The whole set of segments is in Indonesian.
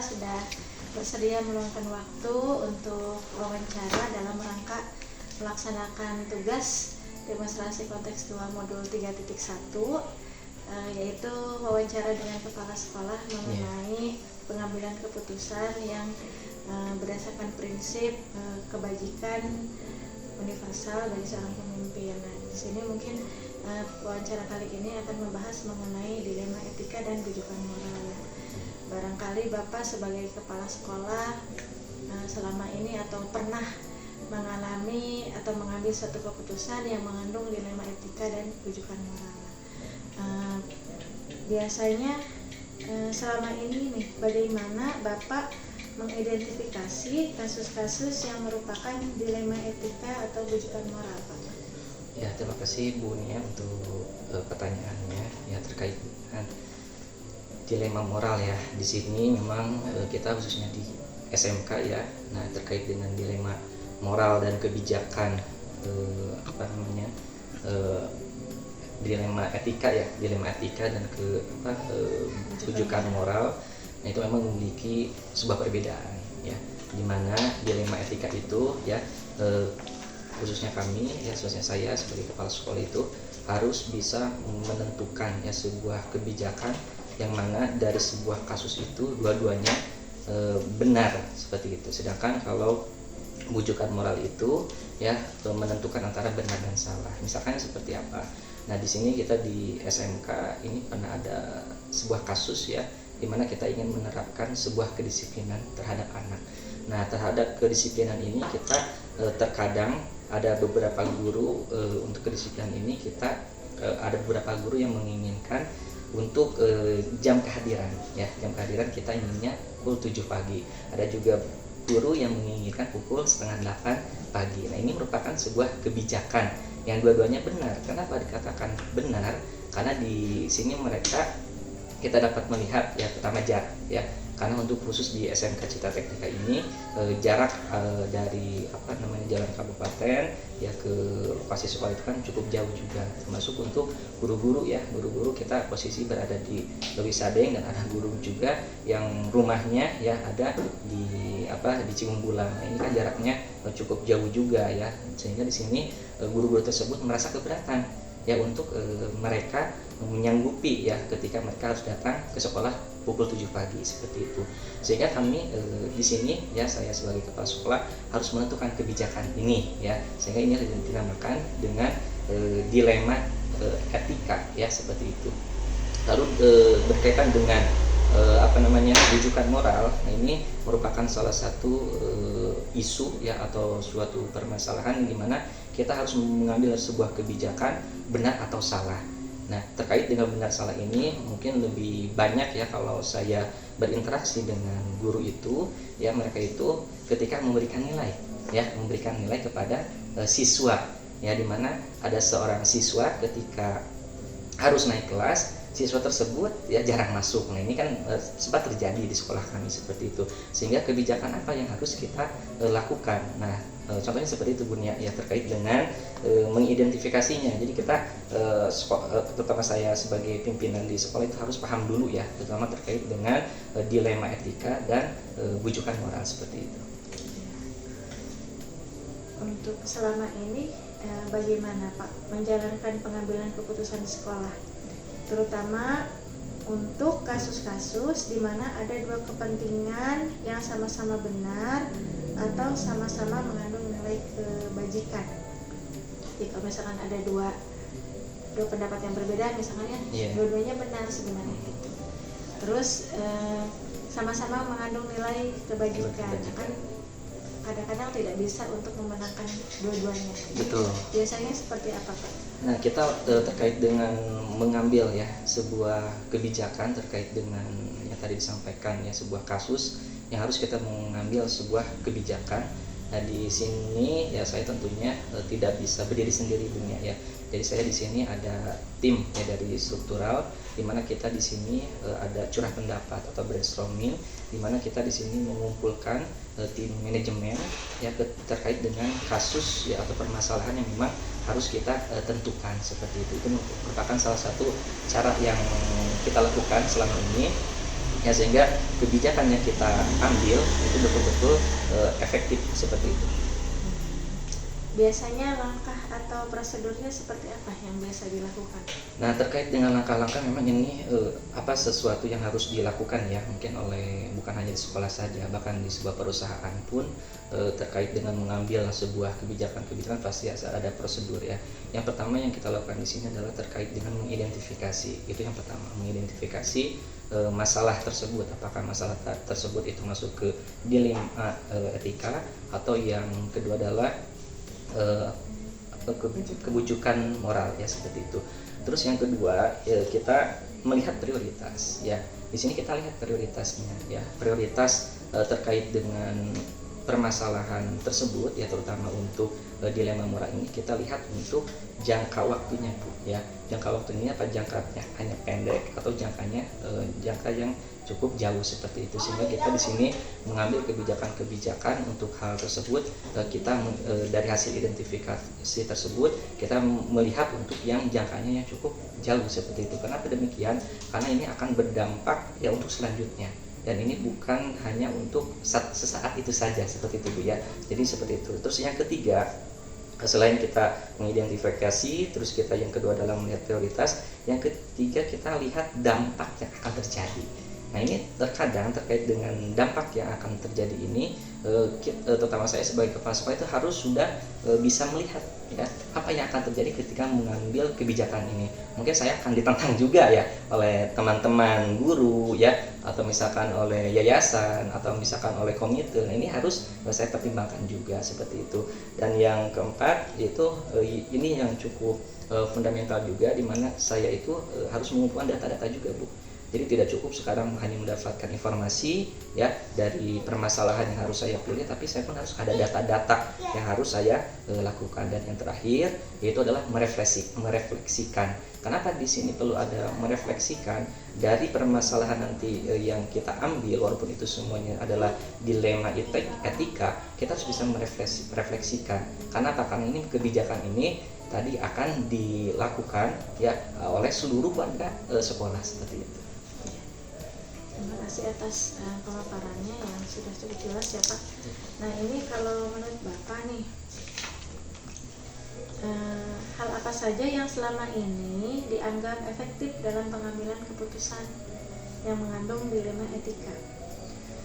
sudah bersedia meluangkan waktu untuk wawancara dalam rangka melaksanakan tugas demonstrasi kontekstual modul 3.1, yaitu wawancara dengan kepala sekolah mengenai pengambilan keputusan yang berdasarkan prinsip kebajikan universal dari seorang pemimpin. Nah, di sini mungkin wawancara kali ini akan membahas mengenai dilema etika dan rujukan moral. Barangkali Bapak sebagai kepala sekolah selama ini atau pernah mengalami atau mengambil satu keputusan yang mengandung dilema etika dan rujukan moral. Biasanya selama ini nih, bagaimana Bapak mengidentifikasi kasus-kasus yang merupakan dilema etika atau rujukan moral, Pak? Ya, terima kasih Bu Nia untuk pertanyaannya ya terkait dengan dilema moral ya. Di sini memang kita khususnya di SMK ya. Nah, terkait dengan dilema moral dan kebijakan dilema etika ya, dilema etika dan rujukan moral. Nah, itu memang memiliki sebuah perbedaan ya. Di mana dilema etika itu ya khususnya kami ya, khususnya saya sebagai kepala sekolah itu harus bisa menentukan ya sebuah kebijakan yang mana dari sebuah kasus itu dua-duanya benar seperti itu. Sedangkan kalau rujukan moral itu ya menentukan antara benar dan salah. Misalkan seperti apa? Nah, di sini kita di SMK ini pernah ada sebuah kasus ya, di mana kita ingin menerapkan sebuah kedisiplinan terhadap anak. Nah, terhadap kedisiplinan ini kita terkadang ada beberapa guru untuk kedisiplinan ini kita ada beberapa guru yang menginginkan untuk jam kehadiran ya, jam kehadiran kita inginnya pukul 7 pagi. Ada juga guru yang menginginkan pukul 7:30 pagi. Nah, ini merupakan sebuah kebijakan yang dua-duanya benar. Kenapa dikatakan benar? Karena di sini kita dapat melihat ya pertama jarak ya, karena untuk khusus di SMK Citra Teknika ini jarak dari jalan kabupaten ya ke lokasi sekolah itu kan cukup jauh juga, termasuk untuk guru-guru ya, guru-guru kita posisi berada di Lewi Sadeng dan ada guru juga yang rumahnya ya ada di Ciumbulang. Nah, ini kan jaraknya cukup jauh juga ya, sehingga di sini guru-guru tersebut merasa keberatan ya untuk mereka menyanggupi ya ketika mereka harus datang ke sekolah pukul 7 pagi seperti itu. Sehingga kami di sini ya, saya sebagai kepala sekolah harus menentukan kebijakan ini ya, sehingga ini dinamakan dengan dilema etika ya, seperti itu. Lalu berkaitan dengan rujukan moral. Nah, ini merupakan salah satu isu ya atau suatu permasalahan di mana kita harus mengambil sebuah kebijakan benar atau salah. Nah, terkait dengan benar salah ini mungkin lebih banyak ya kalau saya berinteraksi dengan guru itu ya, mereka itu ketika memberikan nilai kepada siswa ya, di mana ada seorang siswa ketika harus naik kelas, siswa tersebut ya jarang masuk. Nah, ini kan sempat terjadi di sekolah kami seperti itu. Sehingga kebijakan apa yang harus kita lakukan? Nah, contohnya seperti itu Bun ya, terkait dengan mengidentifikasinya. Jadi kita terutama saya sebagai pimpinan di sekolah itu harus paham dulu ya, terutama terkait dengan dilema etika dan rujukan moral seperti itu. Untuk selama ini bagaimana Pak menjalankan pengambilan keputusan di sekolah, terutama untuk kasus-kasus di mana ada dua kepentingan yang sama-sama benar atau sama-sama mengandung nilai kebajikan. Jika misalkan ada dua pendapat yang berbeda, misalnya dua-duanya benar sebenarnya gitu. Terus sama-sama mengandung nilai kebajikan, kan kadang-kadang tidak bisa untuk memenangkan dua-duanya. Betul. Biasanya seperti apa, Pak? Nah, kita terkait dengan mengambil ya sebuah kebijakan terkait dengan yang tadi disampaikan ya, sebuah kasus yang harus kita mengambil sebuah kebijakan. Nah, di sini ya saya tentunya tidak bisa berdiri sendiri dunia ya. Jadi saya di sini ada tim ya dari struktural, di mana kita di sini ada curah pendapat atau brainstorming, di mana kita di sini mengumpulkan tim manajemen ya terkait dengan kasus ya atau permasalahan yang memang harus kita tentukan seperti itu. Itu merupakan salah satu cara yang kita lakukan selama ini ya, sehingga kebijakan yang kita ambil itu betul-betul efektif seperti itu. Biasanya langkah atau prosedurnya seperti apa yang biasa dilakukan? Nah, terkait dengan langkah-langkah, memang ini sesuatu yang harus dilakukan ya, mungkin oleh bukan hanya di sekolah saja, bahkan di sebuah perusahaan pun terkait dengan mengambil sebuah kebijakan pasti ada prosedur ya. Yang pertama yang kita lakukan di sini adalah terkait dengan mengidentifikasi. Itu yang pertama, mengidentifikasi masalah tersebut, apakah masalah tersebut itu masuk ke dilema etika, atau yang kedua adalah kebujukan moral ya, seperti itu. Terus yang kedua kita melihat prioritas ya. Di sini kita lihat prioritasnya ya, prioritas terkait dengan permasalahan tersebut ya, terutama untuk dilema moral ini kita lihat untuk jangka waktunya Bu ya. Jangka waktunya apa, jangkanya hanya pendek atau jangkanya jangka yang cukup jauh seperti itu, sehingga kita di sini mengambil kebijakan untuk hal tersebut. Kita dari hasil identifikasi tersebut kita melihat untuk yang jangkanya yang cukup jauh seperti itu. Kenapa demikian? Karena ini akan berdampak ya untuk selanjutnya, dan ini bukan hanya untuk sesaat itu saja seperti itu Bu ya. Jadi seperti itu. Terus yang ketiga, selain kita mengidentifikasi, terus kita yang kedua adalah melihat prioritas, yang ketiga kita lihat dampak yang akan terjadi. Nah, ini terkadang terkait dengan dampak yang akan terjadi ini, terutama saya sebagai kepala sekolah itu harus sudah bisa melihat ya apa yang akan terjadi ketika mengambil kebijakan ini. Mungkin saya akan ditantang juga ya oleh teman-teman guru ya, atau misalkan oleh yayasan, atau misalkan oleh komite. Nah, ini harus saya pertimbangkan juga seperti itu. Dan yang keempat yaitu ini yang cukup fundamental juga, di mana saya itu harus mengumpulkan data-data juga Bu. Jadi tidak cukup sekarang hanya mendapatkan informasi ya dari permasalahan yang harus saya pilih, tapi saya pun harus ada data-data yang harus saya lakukan. Dan yang terakhir yaitu adalah merefleksikan. Kenapa di sini perlu ada merefleksikan dari permasalahan nanti yang kita ambil, walaupun itu semuanya adalah dilema etika, kita harus bisa merefleksikan. Karena apa? Karena ini kebijakan ini tadi akan dilakukan ya oleh seluruh warga sekolah seperti itu. Terima kasih atas pemaparannya yang sudah cukup jelas ya Pak. Nah, ini kalau menurut Bapak nih, hal apa saja yang selama ini dianggap efektif dalam pengambilan keputusan yang mengandung dilema etika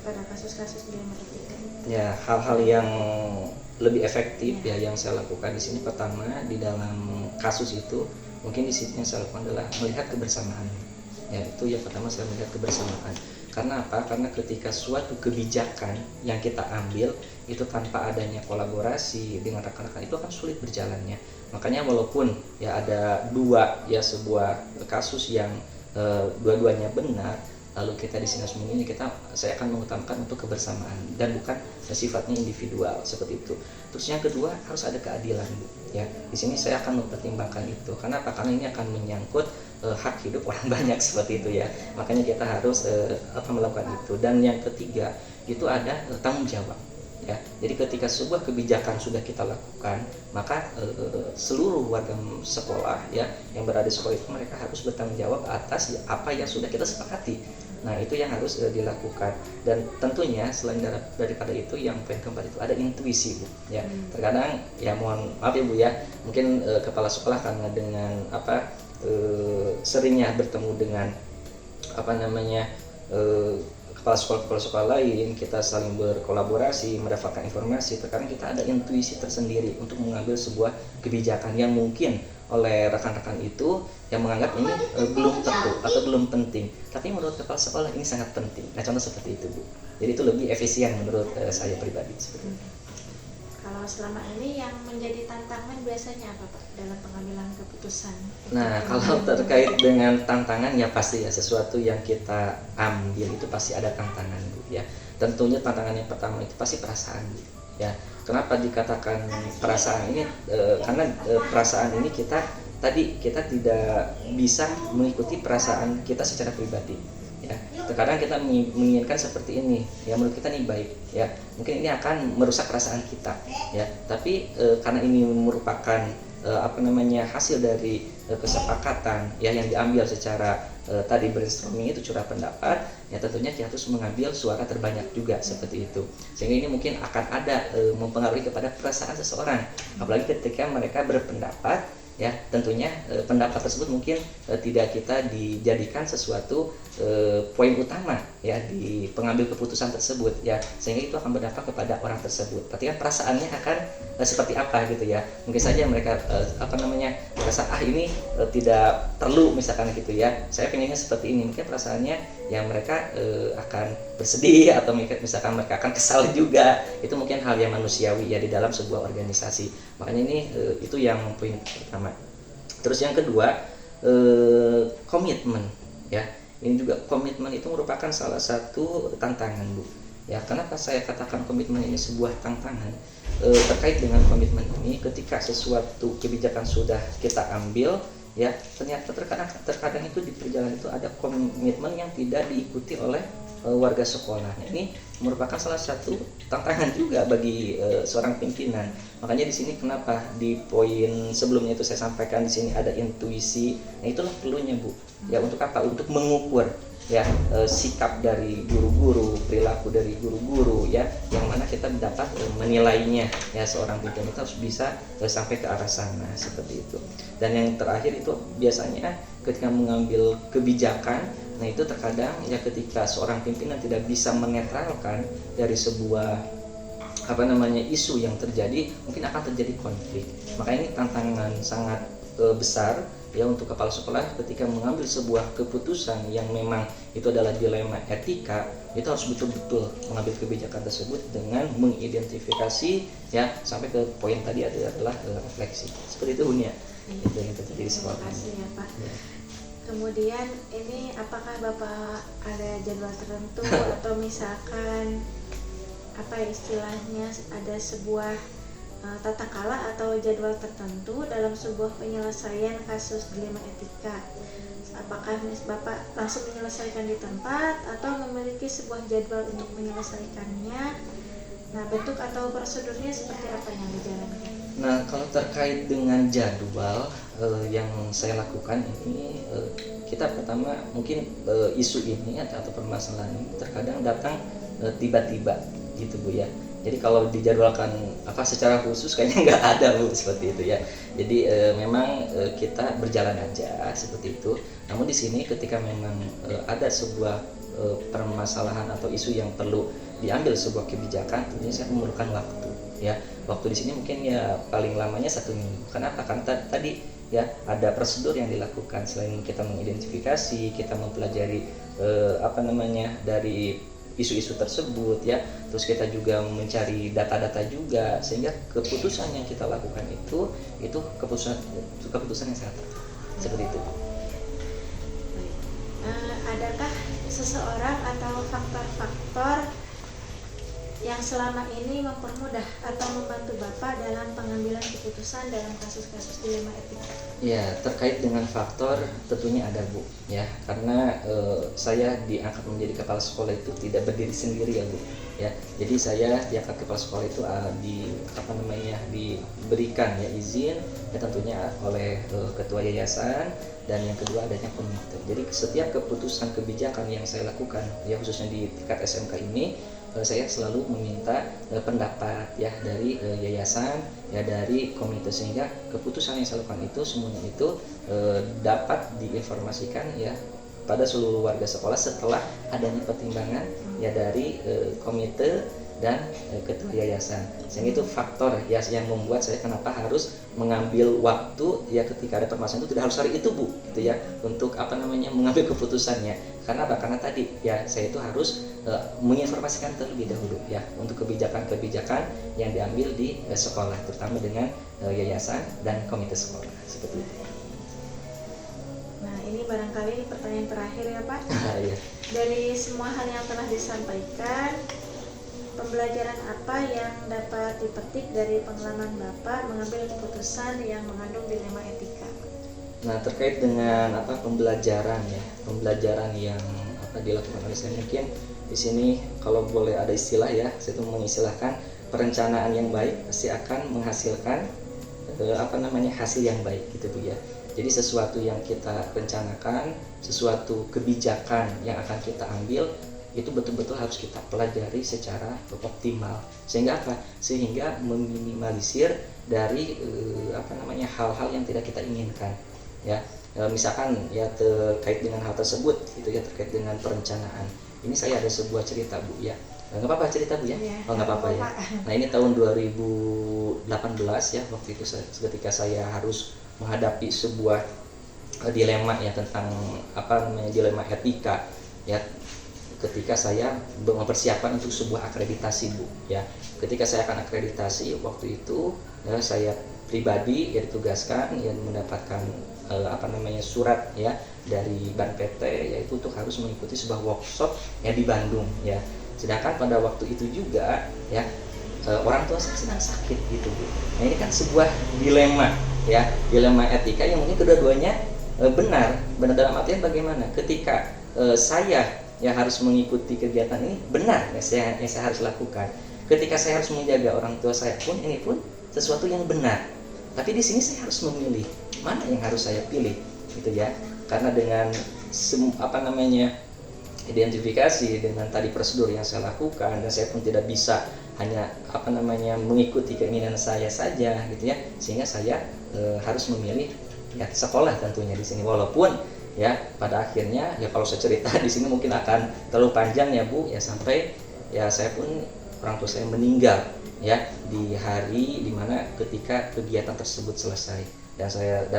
pada kasus-kasus dilema etika? Ya, hal-hal yang lebih efektif ya yang saya lakukan di sini, pertama di dalam kasus itu mungkin di sini yang saya lakukan adalah melihat kebersamaan. Ya, itu yang pertama, saya melihat kebersamaan. Karena apa? Karena ketika suatu kebijakan yang kita ambil itu tanpa adanya kolaborasi dengan rekan-rekan, itu akan sulit berjalannya. Makanya walaupun ya ada sebuah kasus yang dua-duanya benar, lalu kita di sini ini saya akan mengutamakan untuk kebersamaan dan bukan sifatnya individual seperti itu. Terus yang kedua, harus ada keadilan Bu. Ya, di sini saya akan mempertimbangkan itu. Karena apa? Karena ini akan menyangkut hak hidup orang banyak seperti itu ya. Makanya kita harus melakukan itu. Dan yang ketiga itu ada tanggung jawab. Ya, jadi ketika sebuah kebijakan sudah kita lakukan, maka seluruh warga sekolah ya yang berada di sekolah itu mereka harus bertanggung jawab atas apa yang sudah kita sepakati. Nah, itu yang harus dilakukan. Dan tentunya selain daripada itu, yang poin keempat itu ada intuisi Bu. Ya, terkadang ya mohon maaf ya Bu ya, mungkin kepala sekolah karena dengan seringnya bertemu dengan kepala sekolah lain, kita saling berkolaborasi, mendapatkan informasi. Terkadang kita ada intuisi tersendiri untuk mengambil sebuah kebijakan yang mungkin oleh rekan-rekan itu yang menganggap ini belum perlu atau belum penting, tapi menurut kepala sekolah ini sangat penting. Nah, contoh seperti itu Bu. Jadi itu lebih efisien menurut saya pribadi seperti itu. Kalau selama ini yang menjadi tantangan biasanya apa Pak dalam pengambilan keputusan? Nah, kalau terkait dengan tantangan ya pasti ya sesuatu yang kita ambil itu pasti ada tantangan Bu ya. Tentunya tantangan yang pertama itu pasti perasaan Bu ya. Kenapa dikatakan perasaan ini? Karena perasaan ini kita tidak bisa mengikuti perasaan kita secara pribadi. Ya, terkadang kita menginginkan seperti ini, ya menurut kita ini baik, ya mungkin ini akan merusak perasaan kita, ya. Tapi karena ini merupakan hasil dari kesepakatan, ya yang diambil secara tadi brainstorming itu curah pendapat, ya tentunya kita harus mengambil suara terbanyak juga seperti itu. Sehingga ini mungkin akan ada mempengaruhi kepada perasaan seseorang, apalagi ketika mereka berpendapat, ya tentunya pendapat tersebut mungkin tidak kita dijadikan sesuatu poin utama ya di pengambil keputusan tersebut ya, sehingga itu akan berdampak kepada orang tersebut. Berarti kan perasaannya akan seperti apa gitu ya. Mungkin saja mereka merasa ini tidak perlu misalkan gitu ya, saya pengennya seperti ini. Mungkin perasaannya yang mereka akan bersedih atau misalkan mereka akan kesal juga. Itu mungkin hal yang manusiawi ya di dalam sebuah organisasi. Makanya ini itu yang poin pertama. Terus yang kedua, komitmen ya. Ini juga komitmen itu merupakan salah satu tantangan, Bu. Ya, kenapa saya katakan komitmen ini sebuah tantangan? Terkait dengan komitmen ini, ketika sesuatu kebijakan sudah kita ambil, ya ternyata terkadang itu di perjalanan itu ada komitmen yang tidak diikuti oleh warga sekolah. Ini merupakan salah satu tantangan juga bagi seorang pimpinan. Makanya di sini kenapa di poin sebelumnya itu saya sampaikan di sini ada intuisi. Nah, itulah perlunya, Bu. Ya, untuk apa? Untuk mengukur ya sikap dari guru-guru, perilaku dari guru-guru ya, yang mana kita dapat menilainya ya. Seorang pimpinan itu harus bisa sampai ke arah sana seperti itu. Dan yang terakhir itu biasanya ketika mengambil kebijakan, nah itu terkadang ya ketika seorang pimpinan tidak bisa menetralkan dari sebuah isu yang terjadi, mungkin akan terjadi konflik. Maka ini tantangan sangat besar ya untuk kepala sekolah ketika mengambil sebuah keputusan yang memang itu adalah dilema etika. Itu harus betul-betul mengambil kebijakan tersebut dengan mengidentifikasi ya sampai ke poin tadi adalah refleksi. Seperti itu, Bunia. Itu yang terjadi di sekolah. Terima kasih ya, Pak. Ya. Kemudian ini apakah Bapak ada jadwal tertentu atau misalkan istilahnya ada sebuah tata kala atau jadwal tertentu dalam sebuah penyelesaian kasus dilema etika? Apakah Bapak langsung menyelesaikan di tempat atau memiliki sebuah jadwal untuk menyelesaikannya? Nah, bentuk atau prosedurnya seperti apa yang dijalankan? Nah, kalau terkait dengan jadwal yang saya lakukan ini, kita pertama mungkin isu ini atau permasalahan ini terkadang datang tiba-tiba gitu, Bu ya. Jadi kalau dijadwalkan secara khusus kayaknya nggak ada, Bu, seperti itu ya. Jadi memang kita berjalan aja seperti itu. Namun di sini ketika memang ada sebuah permasalahan atau isu yang perlu diambil sebuah kebijakan, tentunya saya memerlukan waktu ya. Waktu di sini mungkin ya paling lamanya 1 minggu. Kenapa? Karena tadi ya ada prosedur yang dilakukan. Selain kita mengidentifikasi, kita mempelajari dari isu-isu tersebut ya, terus kita juga mencari data-data juga, sehingga keputusan yang kita lakukan itu keputusan yang sangat tepat. Seperti itu. Adakah seseorang atau faktor-faktor yang selama ini mempermudah atau membantu Bapak dalam pengambilan keputusan dalam kasus-kasus dilema etika? Ya, terkait dengan faktor tentunya ada, Bu ya, karena saya diangkat menjadi kepala sekolah itu tidak berdiri sendiri ya, Bu ya. Jadi saya diangkat kepala sekolah itu diberikan ya izin ya tentunya oleh ketua yayasan, dan yang kedua adanya komite. Jadi setiap keputusan kebijakan yang saya lakukan ya khususnya di tingkat SMK ini, saya selalu meminta pendapat ya dari yayasan ya, dari komite, sehingga keputusan yang saya lakukan itu semuanya itu dapat diinformasikan ya pada seluruh warga sekolah setelah adanya pertimbangan ya dari komite dan ketua yayasan. Sehingga itu faktor ya yang membuat saya kenapa harus mengambil waktu ya ketika ada permasalahan itu tidak harus hari itu, Bu gitu ya, untuk mengambil keputusannya. Karena apa? Karena tadi ya saya itu harus menginformasikan terlebih dahulu ya untuk kebijakan-kebijakan yang diambil di sekolah, terutama dengan yayasan dan komite sekolah seperti itu. Nah, ini barangkali pertanyaan terakhir ya, Pak. Ya. Dari semua hal yang telah disampaikan, pembelajaran apa yang dapat dipetik dari pengalaman Bapak mengambil keputusan yang mengandung dilema etika? Nah, terkait dengan pembelajaran yang dilakukan oleh saya, mungkin di sini kalau boleh ada istilah ya, saya itu mengistilahkan perencanaan yang baik pasti akan menghasilkan hasil yang baik gitu, Bu ya. Jadi sesuatu yang kita rencanakan, sesuatu kebijakan yang akan kita ambil itu betul-betul harus kita pelajari secara optimal. Sehingga apa? Sehingga meminimalisir dari hal-hal yang tidak kita inginkan. Ya, misalkan ya terkait dengan hal tersebut, itu ya terkait dengan perencanaan. Ini saya ada sebuah cerita Bu ya. Nggak apa-apa cerita Bu ya? Oh nggak apa-apa ya. Nah ini tahun 2018 ya, waktu itu ketika saya harus menghadapi sebuah dilema ya tentang dilema etika ya, ketika saya mempersiapkan untuk sebuah akreditasi Bu ya. Ketika saya akan akreditasi waktu itu ya, saya pribadi ya ditugaskan ya mendapatkan surat ya dari Ban PT, yaitu untuk harus mengikuti sebuah workshop ya di Bandung ya. Sedangkan pada waktu itu juga ya orang tua saya sedang sakit gitu Bu. Nah ini kan sebuah dilema ya, dilema etika yang mungkin kedua-duanya benar dalam artian bagaimana ketika saya ya harus mengikuti kegiatan ini benar ya saya harus lakukan. Ketika saya harus menjaga orang tua saya pun ini pun sesuatu yang benar. Tapi di sini saya harus memilih mana yang harus saya pilih gitu ya. Karena dengan identifikasi dengan tadi prosedur yang saya lakukan, dan saya pun tidak bisa hanya mengikuti keinginan saya saja gitu ya, sehingga saya harus memilih ya sekolah tentunya di sini. Walaupun ya pada akhirnya ya kalau saya cerita di sini mungkin akan terlalu panjang ya Bu ya, sampai ya saya pun orang tua saya meninggal ya di hari dimana ketika kegiatan tersebut selesai, dan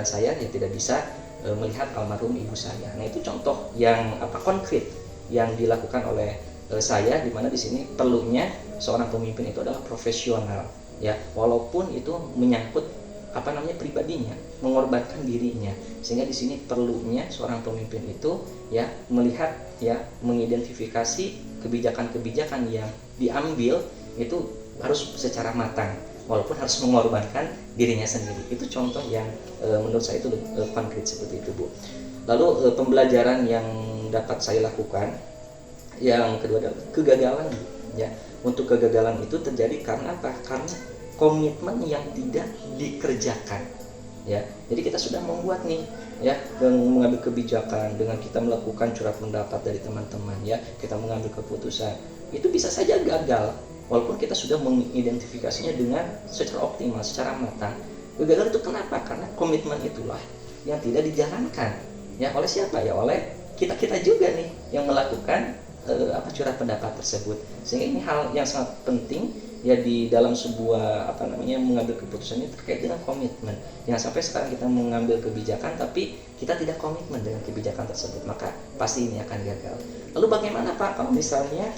saya ya tidak bisa melihat almarhum ibu saya. Nah itu contoh yang konkret yang dilakukan oleh saya, di mana di sini perlunya seorang pemimpin itu adalah profesional ya, walaupun itu menyangkut pribadinya, mengorbankan dirinya. Sehingga di sini perlunya seorang pemimpin itu ya melihat ya mengidentifikasi kebijakan-kebijakan yang diambil itu harus secara matang, walaupun harus mengorbankan dirinya sendiri. Itu contoh yang menurut saya itu konkret seperti itu Bu. Lalu pembelajaran yang dapat saya lakukan yang kedua adalah kegagalan ya. Untuk kegagalan itu terjadi karena apa? Karena komitmen yang tidak dikerjakan ya. Jadi kita sudah membuat nih ya, mengambil kebijakan dengan kita melakukan curhat pendapat dari teman-teman ya, kita mengambil keputusan, itu bisa saja gagal walaupun kita sudah mengidentifikasinya dengan secara optimal, secara matang. Gagal itu kenapa? Karena komitmen itulah yang tidak dijalankan ya, oleh siapa ya? Oleh kita juga nih yang melakukan curhat pendapat tersebut. Sehingga ini hal yang sangat penting ya di dalam sebuah mengambil keputusan ini terkait dengan komitmen. Jangan sampai sekarang kita mengambil kebijakan tapi kita tidak komitmen dengan kebijakan tersebut, maka pasti ini akan gagal. Lalu bagaimana Pak kalau misalnya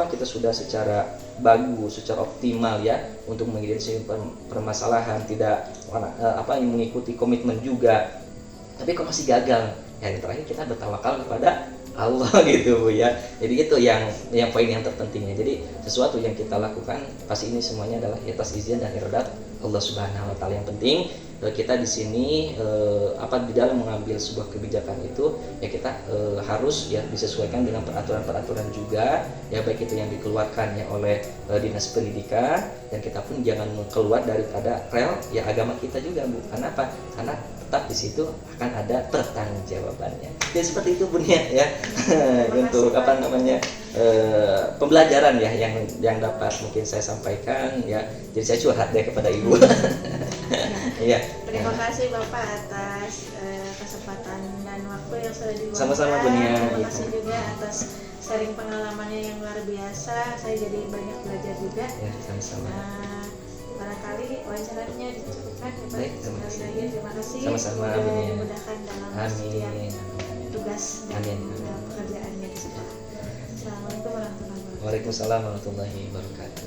kita sudah secara bagus, secara optimal ya untuk mengidentifikasi permasalahan, tidak mengikuti komitmen juga, tapi kok masih gagal? Ya yang terakhir kita bertawakal kepada Allah gitu Bu ya. Jadi itu yang poin yang terpentingnya. Jadi sesuatu yang kita lakukan pasti ini semuanya adalah atas izin dan iradat Allah Subhanahu wa taala. Yang penting kita di sini di dalam mengambil sebuah kebijakan itu ya kita harus ya disesuaikan dengan peraturan-peraturan juga ya, baik itu yang dikeluarkan ya oleh Dinas Pendidikan, dan kita pun jangan keluar daripada rel ya agama kita juga Bu. Kenapa? Karena tetap di situ akan ada pertanggungjawabannya. Jadi seperti itu Bu ya. Untuk pembelajaran ya yang dapat mungkin saya sampaikan ya. Jadi saya curhat deh kepada Ibu. Iya. Terima kasih Bapak atas kesempatan dan waktu yang sudah diluangkan. Sama-sama Bu Nia. Terima kasih juga atas sharing pengalamannya yang luar biasa. Saya jadi banyak belajar juga. Ya, sama-sama. Barangkali wawancaranya dicukupkan ya Pak. Baik, terima kasih. Terima kasih. Sama-sama Bu Semoga Nia. dimudahkan dalam setiap tugas dan pekerjaannya di sekolah. Assalamualaikum warahmatullahi wabarakatuh. Waalaikumsalam warahmatullahi wabarakatuh.